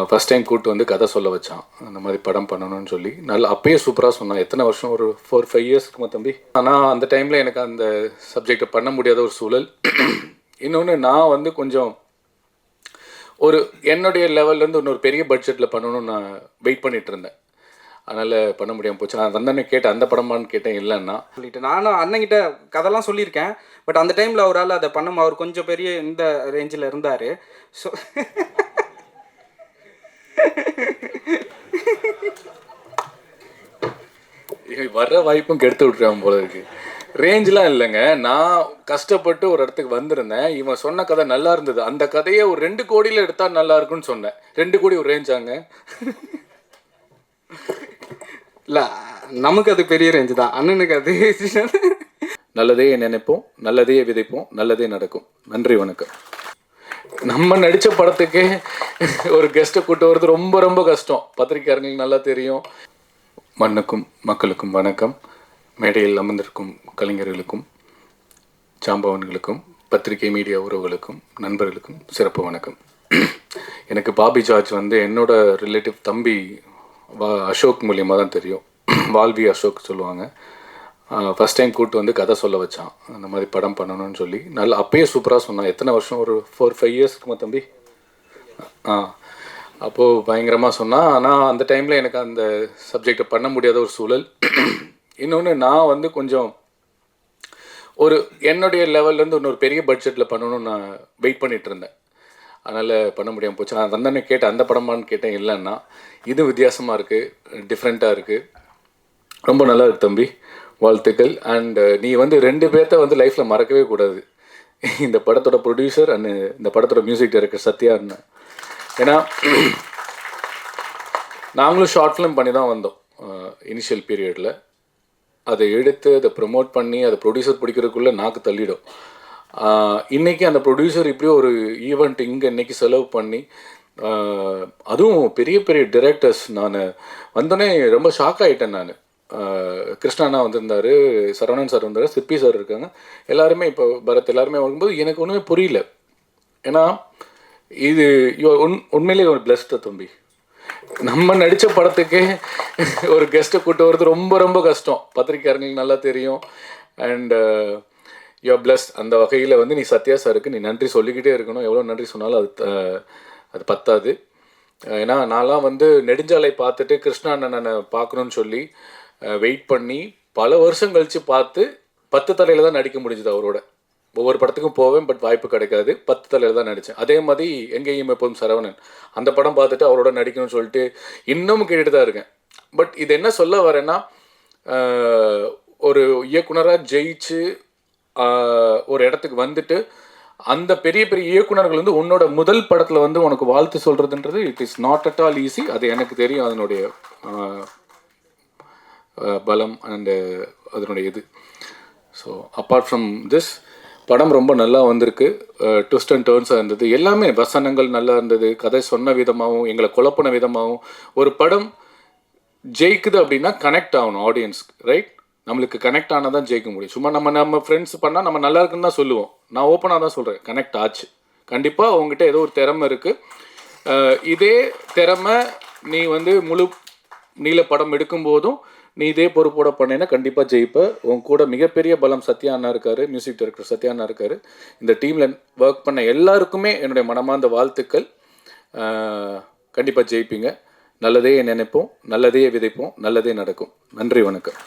First time கூப்பிட்டு வந்து கதை சொல்ல வச்சான். அந்த மாதிரி படம் பண்ணணும்னு சொல்லி நல்லா அப்பயே சூப்பராக சொன்னான். எத்தனை வருஷம், ஒரு 4-5 இயர்ஸ் இருக்குமா தம்பி. ஆனால் அந்த டைமில் எனக்கு அந்த சப்ஜெக்டை பண்ண முடியாத ஒரு சூழல். இன்னொன்று, நான் வந்து கொஞ்சம் ஒரு என்னுடைய லெவல்லேருந்து இன்னொரு பெரிய பட்ஜெட்டில் பண்ணணும்னு நான் வெயிட் பண்ணிகிட்டு இருந்தேன். அதனால் பண்ண முடியாமல் போச்சு. நான் வந்தோடனே கேட்டேன், அந்த படமான்னு கேட்டேன். இல்லைன்னா சொல்லிட்டு நானும் அண்ணங்கிட்ட கதைலாம் சொல்லியிருக்கேன். பட் அந்த டைமில் அவரால் அதை அவர் கொஞ்சம் பெரிய இந்த ரேஞ்சில் இருந்தார். ஸோ வர்ற வாய்ப்பும் கெடுத்து விட்டுருவான் போல இருக்கு. ரேஞ்செலாம் இல்லைங்க. நான் கஷ்டப்பட்டு ஒரு இடத்துக்கு வந்திருந்தேன். இவன் சொன்ன கதை நல்லா இருந்தது. அந்த கதையை ஒரு 2 கோடியில் எடுத்தால் நல்லா இருக்குன்னு சொன்னேன். 2 கோடி ஒரு ரேஞ்சாங்க. இல்லை, நமக்கு அது பெரிய ரேஞ்சு தான். அண்ணனுக்கு அது நல்லதே நினைப்போம், நல்லதே விதைப்போம், நல்லதே நடக்கும். நன்றி, வணக்கம். நம்ம நடித்த படத்துக்கே ஒரு கெஸ்ட்டை கூட்டு வரது ரொம்ப ரொம்ப கஷ்டம். பத்திரிக்கையாளர்களுக்கு நல்லா தெரியும். மண்ணுக்கும் மக்களுக்கும் வணக்கம். மேடையில் அமர்ந்திருக்கும் கலைஞர்களுக்கும், சாம்பவன்களுக்கும், பத்திரிகை மீடியா உறவுகளுக்கும், நண்பர்களுக்கும் சிறப்பு வணக்கம். எனக்கு பாபி ஜார்ஜ் வந்து என்னோட ரிலேட்டிவ் தம்பி அசோக் மூலியமாக தான் தெரியும். வால்வி அசோக் சொல்லுவாங்க. ஃபஸ்ட் டைம் கூப்பிட்டு வந்து கதை சொல்ல வச்சான். அந்த மாதிரி படம் பண்ணணும்னு சொல்லி நல்லா அப்பயே சூப்பராக சொன்னான். எத்தனை வருஷம், ஒரு 4-5 இயர்ஸ் இருக்குமா தம்பி. அப்போது பயங்கரமாக சொன்னான். ஆனால் அந்த டைமில் எனக்கு அந்த சப்ஜெக்டை பண்ண முடியாத ஒரு சூழல். இன்னொன்று, நான் வந்து கொஞ்சம் ஒரு என்னுடைய லெவல்லேருந்து இன்னொரு பெரிய பட்ஜெட்டில் பண்ணணும்னு நான் வெயிட் பண்ணிகிட்டு இருந்தேன். அதனால் பண்ண முடியாமல் போச்சு. நான் வந்தோடனே கேட்டேன், அந்த படமான்னு கேட்டேன். இல்லைன்னா இது வித்தியாசமாக இருக்குது, டிஃப்ரெண்ட்டாக இருக்குது, ரொம்ப நல்லா இருக்குது தம்பி, வாழ்த்துக்கள். அண்ட் நீ வந்து 2 பேர்த்த வந்து லைஃப்பில் மறக்கவே கூடாது. இந்த படத்தோட ப்ரொடியூசர் அண்ட் இந்த படத்தோட மியூசிக் டைரக்டர் சத்யான்னு. ஏன்னா நாங்களும் ஷார்ட் ஃபிலிம் பண்ணி தான் வந்தோம் இனிஷியல் பீரியடில். அதை எடுத்து அதை ப்ரமோட் பண்ணி அதை ப்ரொடியூசர் பிடிக்கிறதுக்குள்ளே நாக்கு தள்ளிடும். இன்றைக்கி அந்த ப்ரொடியூசர் இப்படி ஒரு ஈவெண்ட் இங்கே இன்றைக்கி செலவு பண்ணி, அதுவும் பெரிய பெரிய டிரெக்டர்ஸ். நான் வந்தோடனே ரொம்ப ஷாக் ஆகிட்டேன். நான் கிருஷ்ணாண்ணா வந்திருந்தார், சரவணன் சார் வந்தார், சிற்பி சார் இருக்காங்க, எல்லாருமே இப்போ பரத் எல்லாருமே வரும்போது எனக்கு ஒன்றுமே புரியல. ஏன்னா இது உண்மையிலேயே ஒரு பிளஸ்டு தம்பி. நம்ம நடித்த படத்துக்கே ஒரு கெஸ்ட்டை கூட்டு வரது ரொம்ப ரொம்ப கஷ்டம். பத்திரிக்கையாளர்களுக்கு நல்லா தெரியும். And you are blessed. அந்த வகையில் வந்து நீ சத்யா சாருக்கு நீ நன்றி சொல்லிக்கிட்டே இருக்கணும். எவ்வளோ நன்றி சொன்னாலும் அது பத்தாது. ஏன்னா நான்லாம் வந்து நெடுஞ்சாலை பார்த்துட்டு கிருஷ்ணா அண்ணனை பார்க்கணுன்னு சொல்லி வெயிட் பண்ணி பல வருஷம் கழித்து பார்த்து 10 தலையில் தான் நடிக்க முடிஞ்சுது அவரோட. ஒவ்வொரு படத்துக்கும் போவேன், பட் வாய்ப்பு கிடைக்காது. 10 தலையில் தான் நடித்தேன். அதே மாதிரி எங்கேயும் எப்போதும் சரவணன், அந்த படம் பார்த்துட்டு அவரோட நடிக்கணும்னு சொல்லிட்டு இன்னமும் கேட்டுட்டு தான் இருக்கேன். பட் இது என்ன சொல்ல வரேன்னா, ஒரு இயக்குனராக ஜெயிச்சு ஒரு இடத்துக்கு வந்துட்டு அந்த பெரிய பெரிய இயக்குனர்கள் வந்து உன்னோட முதல் படத்தில் வந்து உனக்கு வாழ்த்து சொல்கிறதுன்றது it is not at all easy. அது எனக்கு தெரியும், அதனுடைய பலம் அண்டு அதனுடைய இது. ஸோ அப்பார்ட் ஃப்ரம் திஸ், படம் ரொம்ப நல்லா வந்திருக்கு. ட்விஸ்ட் அண்ட் டர்ன்ஸாக இருந்தது. எல்லாமே வசனங்கள் நல்லா இருந்தது. கதை சொன்ன விதமாகவும் எங்களை குழப்பின விதமாகவும். ஒரு படம் ஜெயிக்குது அப்படின்னா கனெக்ட் ஆகணும் ஆடியன்ஸ்க்கு, ரைட்? நம்மளுக்கு கனெக்ட் ஆனால் தான் ஜெயிக்க முடியும். சும்மா நம்ம ஃப்ரெண்ட்ஸ் பண்ணால் நம்ம நல்லா இருக்குன்னு தான் சொல்லுவோம். நான் ஓப்பனாக தான் சொல்கிறேன், கனெக்ட் ஆச்சு. கண்டிப்பாக உங்ககிட்ட ஏதோ ஒரு திறமை இருக்குது. இதே திறமை நீ வந்து முழு நீல படம் எடுக்கும்போதும் நீ இதே பொறுப்போட பண்ணேன்னா கண்டிப்பாக ஜெயிப்ப. உன் கூட மிகப்பெரிய பலம் சத்யா அண்ணா இருக்கார், மியூசிக் டைரக்டர் சத்யா அண்ணா இருக்கார். இந்த டீமில் ஒர்க் பண்ண எல்லாருக்குமே என்னுடைய மனமார்ந்த வாழ்த்துக்கள். கண்டிப்பாக ஜெயிப்பீங்க. நல்லதே நினைப்போம், நல்லதே விதைப்போம், நல்லதே நடக்கும். நன்றி, வணக்கம்.